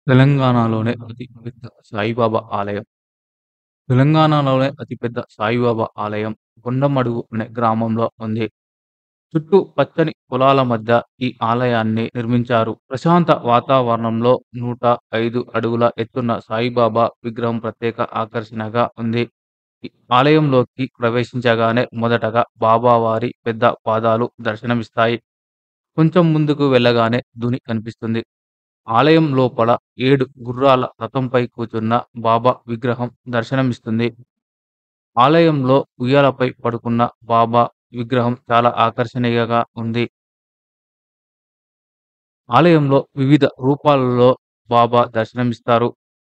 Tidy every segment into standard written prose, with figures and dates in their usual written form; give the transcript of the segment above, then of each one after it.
తెలంగాణలోనే అతి పెద్ద సాయిబాబా ఆలయం. తెలంగాణలోనే అతిపెద్ద సాయిబాబా ఆలయం కొండమడుగు అనే గ్రామంలో ఉంది. చుట్టూ పచ్చని పొలాల మధ్య ఈ ఆలయాన్ని నిర్మించారు. ప్రశాంత వాతావరణంలో 105 అడుగుల ఎత్తున్న సాయిబాబా విగ్రహం ప్రత్యేక ఆకర్షణగా ఉంది. ఈ ఆలయంలోకి ప్రవేశించగానే మొదటగా బాబావారి పెద్ద పాదాలు దర్శనమిస్తాయి. కొంచెం ముందుకు వెళ్ళగానే ధుని కనిపిస్తుంది. ఆలయం లోపల 7 గుర్రాల రథంపై కూర్చున్న బాబా విగ్రహం దర్శనమిస్తుంది. ఆలయంలో ఉయ్యాలపై పడుకున్న బాబా విగ్రహం చాలా ఆకర్షణీయంగా ఉంది. ఆలయంలో వివిధ రూపాలలో బాబా దర్శనమిస్తారు.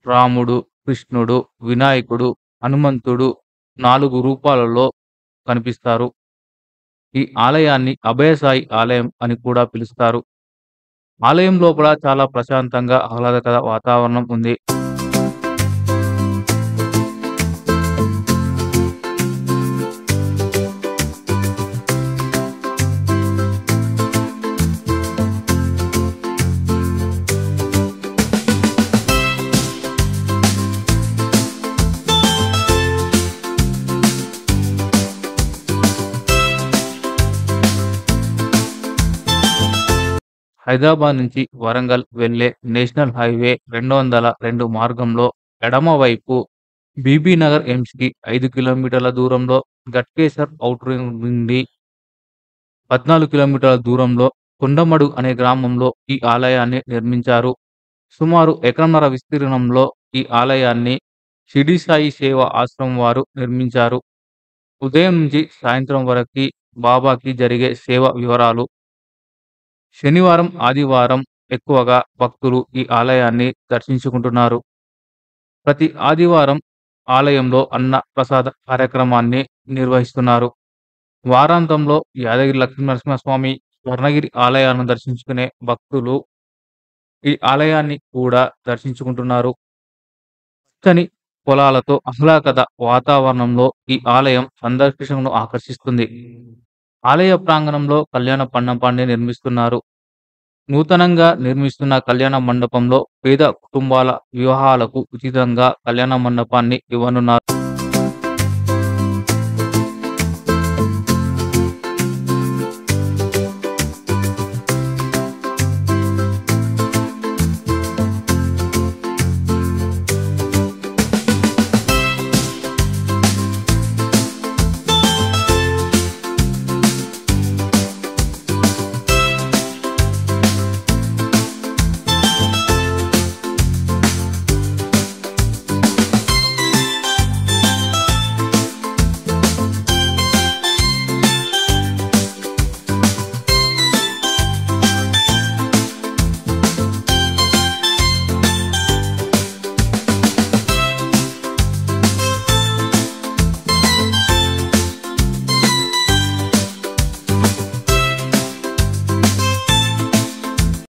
రాముడు, కృష్ణుడు, వినాయకుడు, హనుమంతుడు 4 రూపాలలో కనిపిస్తారు. ఈ ఆలయాన్ని అభయసాయి ఆలయం అని కూడా పిలుస్తారు. ఆలయం లోపల చాలా ప్రశాంతంగా, ఆహ్లాదకర వాతావరణం ఉంది. హైదరాబాద్ నుంచి వరంగల్ వెళ్లే నేషనల్ హైవే 202 మార్గంలో ఎడమవైపు బీబీనగర్ ఎయిమ్స్‌కి 5 కిలోమీటర్ల దూరంలో, గట్కేసర్ ఔటర్ రింగ్ నుండి 14 కిలోమీటర్ల దూరంలో కొండమడుగు అనే గ్రామంలో ఈ ఆలయాన్ని నిర్మించారు. సుమారు ఎకరంన్నర విస్తీర్ణంలో ఈ ఆలయాన్ని షిరిడీ సాయి సేవా ఆశ్రమం వారు నిర్మించారు. ఉదయం నుంచి సాయంత్రం వరకి బాబాకి జరిగే సేవ వివరాలు. శనివారం, ఆదివారం ఎక్కువగా భక్తులు ఈ ఆలయాన్ని దర్శించుకుంటున్నారు. ప్రతి ఆదివారం ఆలయంలో అన్న ప్రసాద కార్యక్రమాన్ని నిర్వహిస్తున్నారు. వారాంతంలో యాదగిరి లక్ష్మీనరసింహస్వామి, స్వర్ణగిరి ఆలయాలను దర్శించుకునే భక్తులు ఈ ఆలయాన్ని కూడా దర్శించుకుంటున్నారు. పచ్చని పొలాలతో ఆహ్లాదకర వాతావరణంలో ఈ ఆలయం సందర్శకులను ఆకర్షిస్తుంది. ఆలయ ప్రాంగణంలో కళ్యాణ మండపాన్ని నిర్మిస్తున్నారు. నూతనంగా నిర్మిస్తున్న కళ్యాణ మండపంలో పేద కుటుంబాల వివాహాలకు ఉచితంగా కళ్యాణ మండపాన్ని ఇవ్వనున్నారు.